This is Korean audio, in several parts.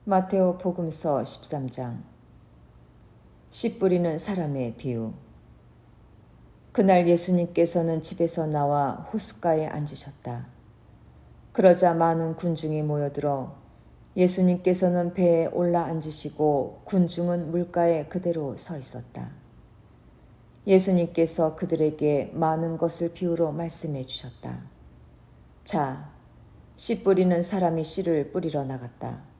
마테오 복음서 13장. 씨 뿌리는 사람의 비유. 그날 예수님께서는 집에서 나와 호숫가에 앉으셨다. 그러자 많은 군중이 모여들어 예수님께서는 배에 올라 앉으시고 군중은 물가에 그대로 서 있었다. 예수님께서 그들에게 많은 것을 비유로 말씀해 주셨다. 자, 씨 뿌리는 사람이 씨를 뿌리러 나갔다.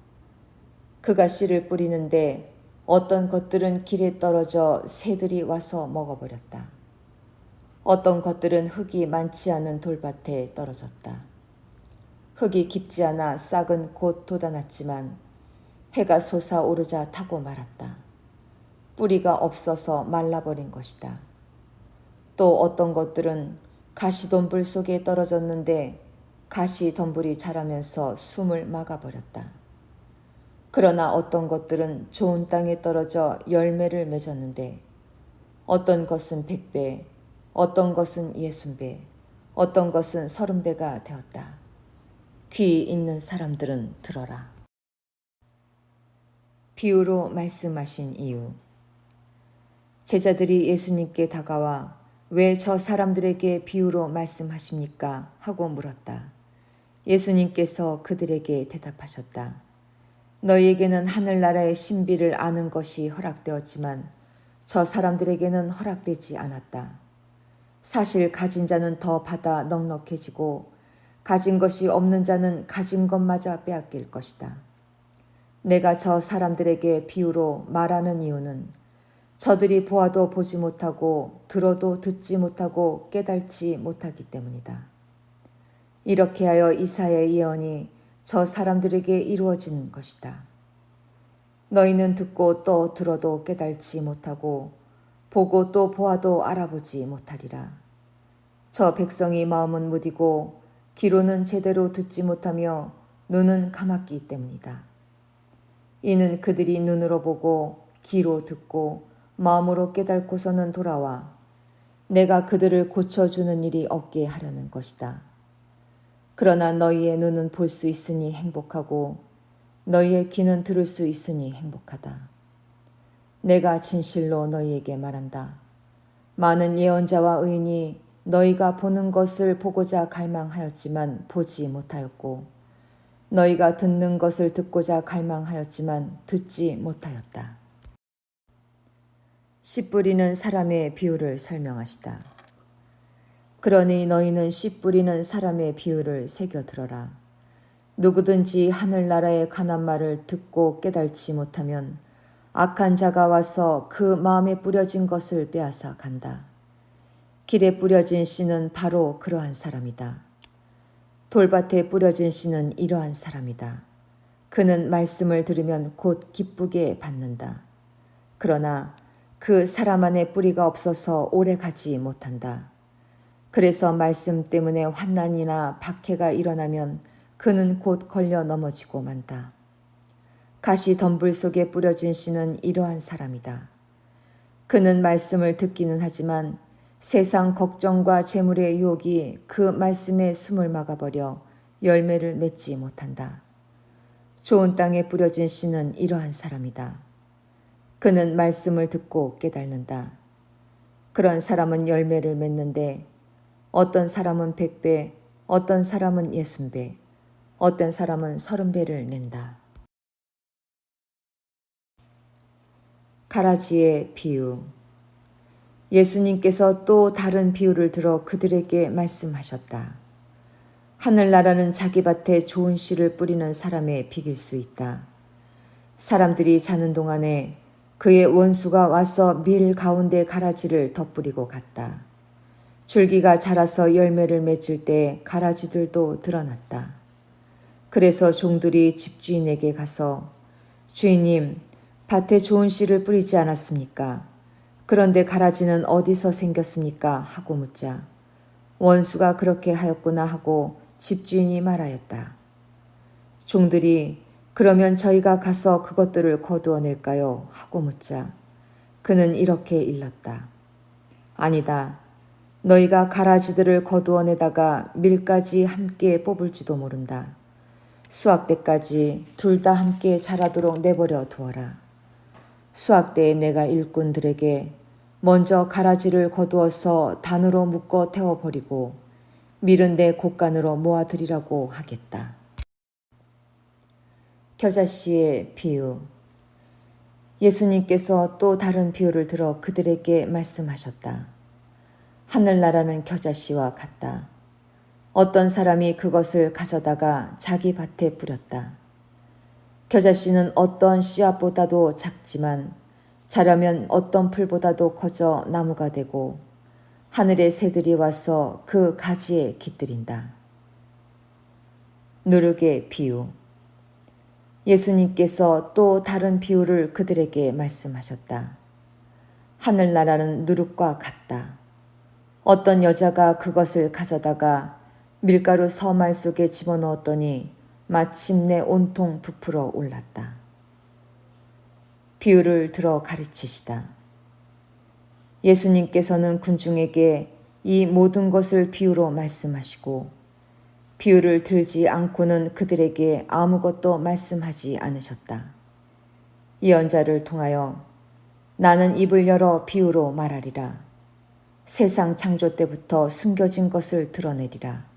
그가 씨를 뿌리는데 어떤 것들은 길에 떨어져 새들이 와서 먹어버렸다. 어떤 것들은 흙이 많지 않은 돌밭에 떨어졌다. 흙이 깊지 않아 싹은 곧 돋아났지만 해가 솟아오르자 타고 말았다. 뿌리가 없어서 말라버린 것이다. 또 어떤 것들은 가시덤불 속에 떨어졌는데 가시덤불이 자라면서 숨을 막아버렸다. 그러나 어떤 것들은 좋은 땅에 떨어져 열매를 맺었는데 어떤 것은 100배, 어떤 것은 60배, 어떤 것은 30배가 되었다. 귀 있는 사람들은 들어라. 비유로 말씀하신 이유. 제자들이 예수님께 다가와 왜 저 사람들에게 비유로 말씀하십니까? 하고 물었다. 예수님께서 그들에게 대답하셨다. 너희에게는 하늘나라의 신비를 아는 것이 허락되었지만 저 사람들에게는 허락되지 않았다. 사실 가진 자는 더 받아 넉넉해지고 가진 것이 없는 자는 가진 것마저 빼앗길 것이다. 내가 저 사람들에게 비유로 말하는 이유는 저들이 보아도 보지 못하고 들어도 듣지 못하고 깨달지 못하기 때문이다. 이렇게 하여 이사야의 예언이 저 사람들에게 이루어지는 것이다. 너희는 듣고 또 들어도 깨달지 못하고 보고 또 보아도 알아보지 못하리라. 저 백성이 마음은 무디고 귀로는 제대로 듣지 못하며 눈은 감았기 때문이다. 이는 그들이 눈으로 보고 귀로 듣고 마음으로 깨닫고서는 돌아와 내가 그들을 고쳐주는 일이 없게 하려는 것이다. 그러나 너희의 눈은 볼 수 있으니 행복하고 너희의 귀는 들을 수 있으니 행복하다. 내가 진실로 너희에게 말한다. 많은 예언자와 의인이 너희가 보는 것을 보고자 갈망하였지만 보지 못하였고 너희가 듣는 것을 듣고자 갈망하였지만 듣지 못하였다. 씨 뿌리는 사람의 비유를 설명하시다. 그러니 너희는 씨 뿌리는 사람의 비유를 새겨 들어라. 누구든지 하늘나라의 관한 말을 듣고 깨달지 못하면 악한 자가 와서 그 마음에 뿌려진 것을 빼앗아 간다. 길에 뿌려진 씨는 바로 그러한 사람이다. 돌밭에 뿌려진 씨는 이러한 사람이다. 그는 말씀을 들으면 곧 기쁘게 받는다. 그러나 그 사람 안에 뿌리가 없어서 오래 가지 못한다. 그래서 말씀 때문에 환난이나 박해가 일어나면 그는 곧 걸려 넘어지고 만다. 가시 덤불 속에 뿌려진 씨는 이러한 사람이다. 그는 말씀을 듣기는 하지만 세상 걱정과 재물의 유혹이 그 말씀에 숨을 막아버려 열매를 맺지 못한다. 좋은 땅에 뿌려진 씨는 이러한 사람이다. 그는 말씀을 듣고 깨닫는다. 그런 사람은 열매를 맺는데 어떤 사람은 100배, 어떤 사람은 60배, 어떤 사람은 30배를 낸다. 가라지의 비유. 예수님께서 또 다른 비유를 들어 그들에게 말씀하셨다. 하늘나라는 자기 밭에 좋은 씨를 뿌리는 사람에 비길 수 있다. 사람들이 자는 동안에 그의 원수가 와서 밀 가운데 가라지를 덧뿌리고 갔다. 줄기가 자라서 열매를 맺을 때 가라지들도 드러났다. 그래서 종들이 집주인에게 가서 주인님, 밭에 좋은 씨를 뿌리지 않았습니까? 그런데 가라지는 어디서 생겼습니까? 하고 묻자 원수가 그렇게 하였구나 하고 집주인이 말하였다. 종들이 그러면 저희가 가서 그것들을 거두어낼까요? 하고 묻자 그는 이렇게 일렀다. 아니다. 너희가 가라지들을 거두어내다가 밀까지 함께 뽑을지도 모른다. 수확 때까지 둘 다 함께 자라도록 내버려 두어라. 수확 때에 내가 일꾼들에게 먼저 가라지를 거두어서 단으로 묶어 태워버리고 밀은 내 곡간으로 모아들이라고 하겠다. 겨자씨의 비유. 예수님께서 또 다른 비유를 들어 그들에게 말씀하셨다. 하늘나라는 겨자씨와 같다. 어떤 사람이 그것을 가져다가 자기 밭에 뿌렸다. 겨자씨는 어떤 씨앗보다도 작지만 자라면 어떤 풀보다도 커져 나무가 되고 하늘의 새들이 와서 그 가지에 깃들인다. 누룩의 비유. 예수님께서 또 다른 비유를 그들에게 말씀하셨다. 하늘나라는 누룩과 같다. 어떤 여자가 그것을 가져다가 밀가루 서말 속에 집어넣었더니 마침내 온통 부풀어 올랐다. 비유를 들어 가르치시다. 예수님께서는 군중에게 이 모든 것을 비유로 말씀하시고 비유를 들지 않고는 그들에게 아무것도 말씀하지 않으셨다. 예언자를 통하여 나는 입을 열어 비유로 말하리라. 세상 창조 때부터 숨겨진 것을 드러내리라.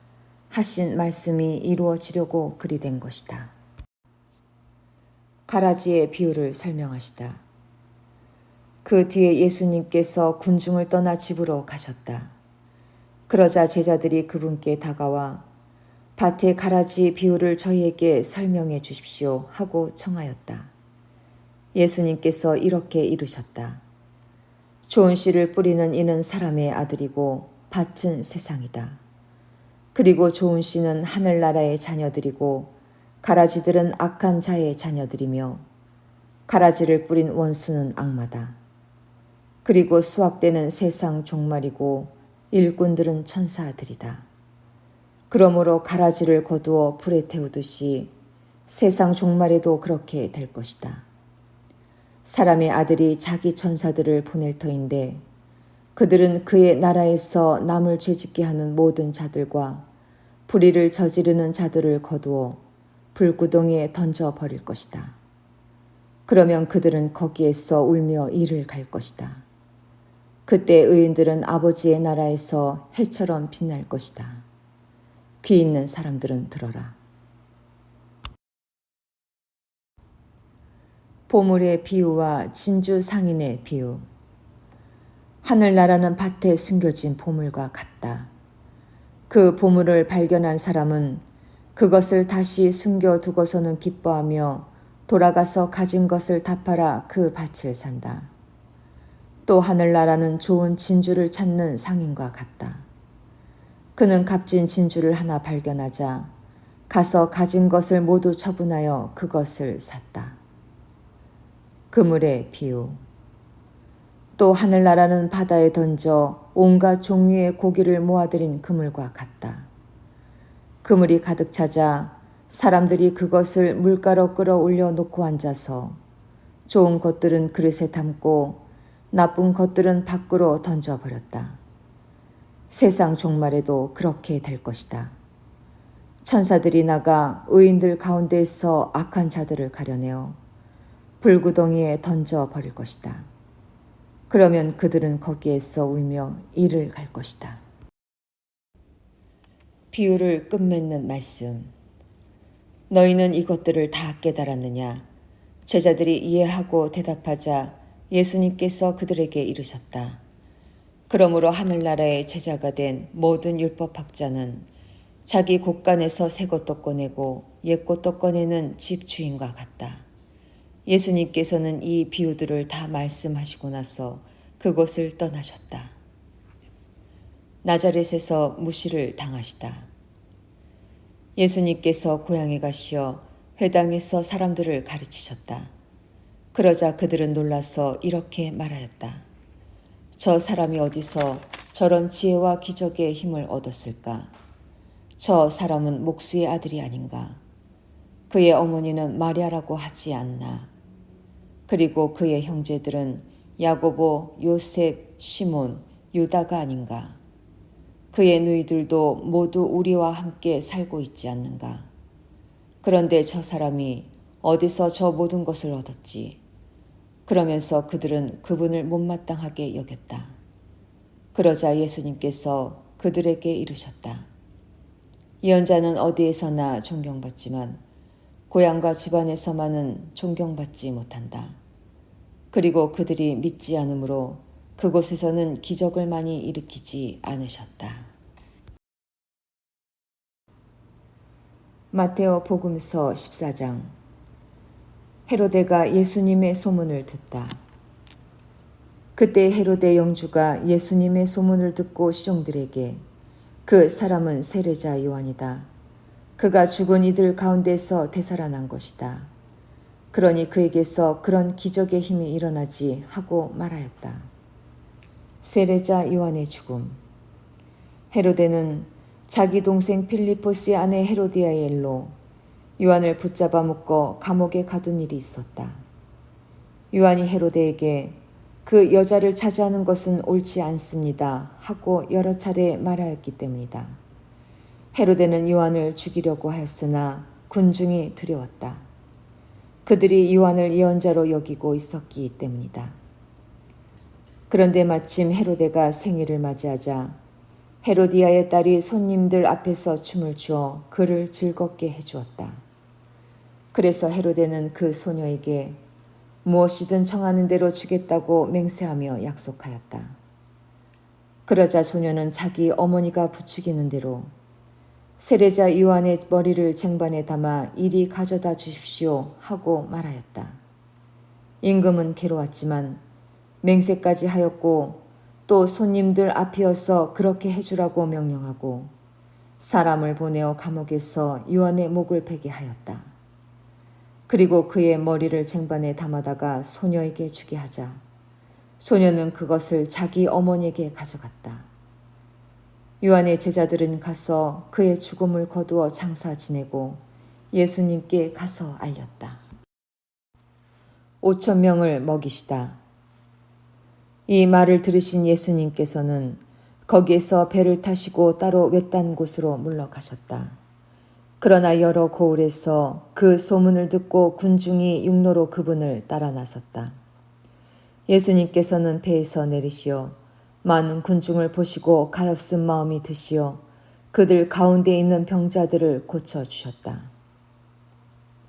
하신 말씀이 이루어지려고 그리 된 것이다. 가라지의 비유를 설명하시다. 그 뒤에 예수님께서 군중을 떠나 집으로 가셨다. 그러자 제자들이 그분께 다가와 밭의 가라지 비유를 저희에게 설명해 주십시오 하고 청하였다. 예수님께서 이렇게 이르셨다. 좋은 씨를 뿌리는 이는 사람의 아들이고 밭은 세상이다. 그리고 좋은 씨는 하늘나라의 자녀들이고 가라지들은 악한 자의 자녀들이며 가라지를 뿌린 원수는 악마다. 그리고 수확되는 세상 종말이고 일꾼들은 천사들이다. 그러므로 가라지를 거두어 불에 태우듯이 세상 종말에도 그렇게 될 것이다. 사람의 아들이 자기 천사들을 보낼 터인데 그들은 그의 나라에서 남을 죄짓게 하는 모든 자들과 불의를 저지르는 자들을 거두어 불구덩이에 던져 버릴 것이다. 그러면 그들은 거기에서 울며 이를 갈 것이다. 그때 의인들은 아버지의 나라에서 해처럼 빛날 것이다. 귀 있는 사람들은 들어라. 보물의 비유와 진주 상인의 비유. 하늘나라는 밭에 숨겨진 보물과 같다. 그 보물을 발견한 사람은 그것을 다시 숨겨두고서는 기뻐하며 돌아가서 가진 것을 다 팔아 그 밭을 산다. 또 하늘나라는 좋은 진주를 찾는 상인과 같다. 그는 값진 진주를 하나 발견하자 가서 가진 것을 모두 처분하여 그것을 샀다. 그물의 비유. 또 하늘나라는 바다에 던져 온갖 종류의 고기를 모아들인 그물과 같다. 그물이 가득 차자 사람들이 그것을 물가로 끌어올려 놓고 앉아서 좋은 것들은 그릇에 담고 나쁜 것들은 밖으로 던져버렸다. 세상 종말에도 그렇게 될 것이다. 천사들이 나가 의인들 가운데에서 악한 자들을 가려내어 불구덩이에 던져버릴 것이다. 그러면 그들은 거기에서 울며 이를 갈 것이다. 비유를 끝맺는 말씀. 너희는 이것들을 다 깨달았느냐? 제자들이 이해하고 대답하자 예수님께서 그들에게 이르셨다. 그러므로 하늘나라의 제자가 된 모든 율법학자는 자기 곳간에서 새 것도 꺼내고 옛 것도 꺼내는 집 주인과 같다. 예수님께서는 이 비유들을 다 말씀하시고 나서 그곳을 떠나셨다. 나자렛에서 무시를 당하시다. 예수님께서 고향에 가시어 회당에서 사람들을 가르치셨다. 그러자 그들은 놀라서 이렇게 말하였다. 저 사람이 어디서 저런 지혜와 기적의 힘을 얻었을까? 저 사람은 목수의 아들이 아닌가? 그의 어머니는 마리아라고 하지 않나? 그리고 그의 형제들은 야고보, 요셉, 시몬, 유다가 아닌가? 그의 누이들도 모두 우리와 함께 살고 있지 않는가? 그런데 저 사람이 어디서 저 모든 것을 얻었지? 그러면서 그들은 그분을 못마땅하게 여겼다. 그러자 예수님께서 그들에게 이르셨다. 예언자는 어디에서나 존경받지만 고향과 집안에서만은 존경받지 못한다. 그리고 그들이 믿지 않으므로 그곳에서는 기적을 많이 일으키지 않으셨다. 마테오 복음서 14장. 헤로데가 예수님의 소문을 듣다. 그때 헤로데 영주가 예수님의 소문을 듣고 시종들에게 그 사람은 세례자 요한이다. 그가 죽은 이들 가운데서 되살아난 것이다. 그러니 그에게서 그런 기적의 힘이 일어나지 하고 말하였다. 세례자 요한의 죽음. 헤로데는 자기 동생 필리포스의 아내 헤로디아의 일로 요한을 붙잡아 묶어 감옥에 가둔 일이 있었다. 요한이 헤로데에게 그 여자를 차지하는 것은 옳지 않습니다 하고 여러 차례 말하였기 때문이다. 헤로데는 요한을 죽이려고 하였으나 군중이 두려웠다. 그들이 요한을 예언자로 여기고 있었기 때문이다. 그런데 마침 헤로데가 생일을 맞이하자 헤로디아의 딸이 손님들 앞에서 춤을 추어 그를 즐겁게 해주었다. 그래서 헤로데는 그 소녀에게 무엇이든 청하는 대로 주겠다고 맹세하며 약속하였다. 그러자 소녀는 자기 어머니가 부추기는 대로 세례자 요한의 머리를 쟁반에 담아 이리 가져다 주십시오 하고 말하였다. 임금은 괴로웠지만 맹세까지 하였고 또 손님들 앞이어서 그렇게 해주라고 명령하고 사람을 보내어 감옥에서 요한의 목을 베게 하였다. 그리고 그의 머리를 쟁반에 담아다가 소녀에게 주게 하자 소녀는 그것을 자기 어머니에게 가져갔다. 요한의 제자들은 가서 그의 죽음을 거두어 장사 지내고 예수님께 가서 알렸다. 5,000명을 먹이시다. 이 말을 들으신 예수님께서는 거기에서 배를 타시고 따로 외딴 곳으로 물러가셨다. 그러나 여러 고을에서 그 소문을 듣고 군중이 육로로 그분을 따라 나섰다. 예수님께서는 배에서 내리시어 많은 군중을 보시고 가엾은 마음이 드시어 그들 가운데 있는 병자들을 고쳐주셨다.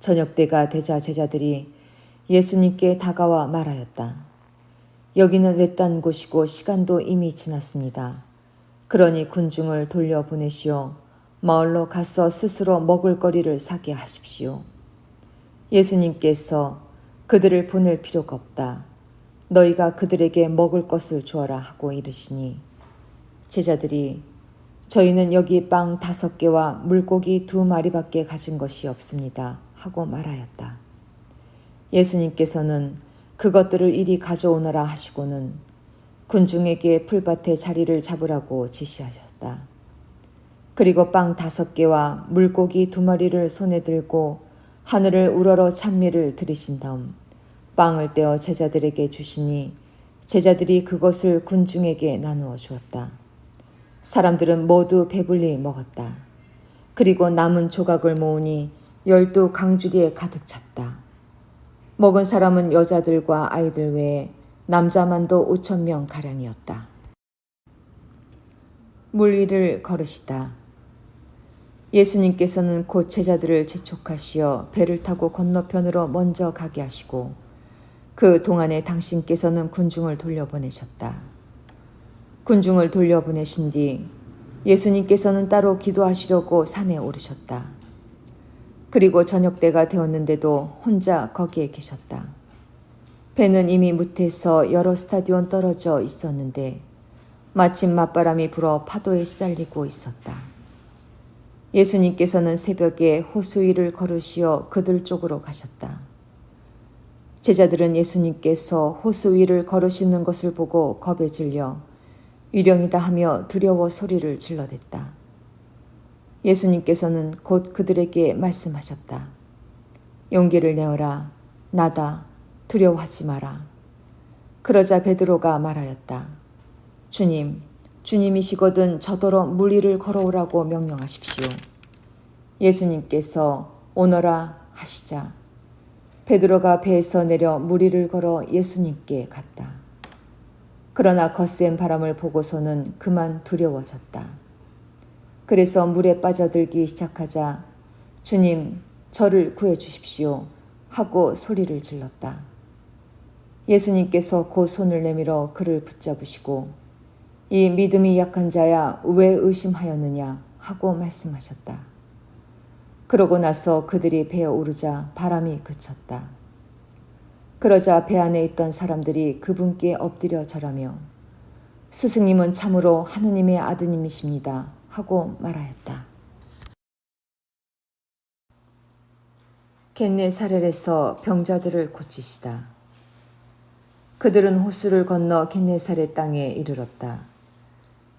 저녁 때가 되자 제자들이 예수님께 다가와 말하였다. 여기는 외딴 곳이고 시간도 이미 지났습니다. 그러니 군중을 돌려보내시어 마을로 가서 스스로 먹을 거리를 사게 하십시오. 예수님께서 그들을 보낼 필요가 없다. 너희가 그들에게 먹을 것을 주어라 하고 이르시니 제자들이 저희는 여기 빵 5개와 물고기 2마리밖에 가진 것이 없습니다 하고 말하였다. 예수님께서는 그것들을 이리 가져오너라 하시고는 군중에게 풀밭에 자리를 잡으라고 지시하셨다. 그리고 빵 5개와 물고기 2마리를 손에 들고 하늘을 우러러 찬미를 들이신 다음 빵을 떼어 제자들에게 주시니 제자들이 그것을 군중에게 나누어 주었다. 사람들은 모두 배불리 먹었다. 그리고 남은 조각을 모으니 12강주리에 가득 찼다. 먹은 사람은 여자들과 아이들 외에 남자만도 5,000명가량이었다. 물 위를 걸으시다. 예수님께서는 곧 제자들을 재촉하시어 배를 타고 건너편으로 먼저 가게 하시고 그 동안에 당신께서는 군중을 돌려보내셨다. 군중을 돌려보내신 뒤 예수님께서는 따로 기도하시려고 산에 오르셨다. 그리고 저녁 때가 되었는데도 혼자 거기에 계셨다. 배는 이미 무태서 여러 스타디온 떨어져 있었는데 마침 맞바람이 불어 파도에 시달리고 있었다. 예수님께서는 새벽에 호수 위를 걸으시어 그들 쪽으로 가셨다. 제자들은 예수님께서 호수 위를 걸으시는 것을 보고 겁에 질려 위령이다 하며 두려워 소리를 질러댔다. 예수님께서는 곧 그들에게 말씀하셨다. 용기를 내어라. 나다. 두려워하지 마라. 그러자 베드로가 말하였다. 주님, 주님이시거든 저더러 물 위를 걸어오라고 명령하십시오. 예수님께서 오너라 하시자 베드로가 배에서 내려 무리를 걸어 예수님께 갔다. 그러나 거센 바람을 보고서는 그만 두려워졌다. 그래서 물에 빠져들기 시작하자 주님, 저를 구해주십시오 하고 소리를 질렀다. 예수님께서 곧 손을 내밀어 그를 붙잡으시고 이 믿음이 약한 자야 왜 의심하였느냐 하고 말씀하셨다. 그러고 나서 그들이 배에 오르자 바람이 그쳤다. 그러자 배 안에 있던 사람들이 그분께 엎드려 절하며 스승님은 참으로 하느님의 아드님이십니다 하고 말하였다. 겟네사렛에서 병자들을 고치시다. 그들은 호수를 건너 겟네사렛 땅에 이르렀다.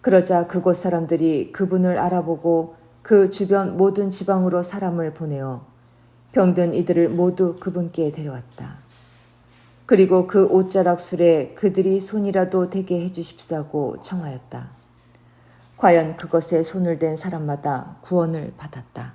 그러자 그곳 사람들이 그분을 알아보고 그 주변 모든 지방으로 사람을 보내어 병든 이들을 모두 그분께 데려왔다. 그리고 그 옷자락 술에 그들이 손이라도 대게 해주십사고 청하였다. 과연 그것에 손을 댄 사람마다 구원을 받았다.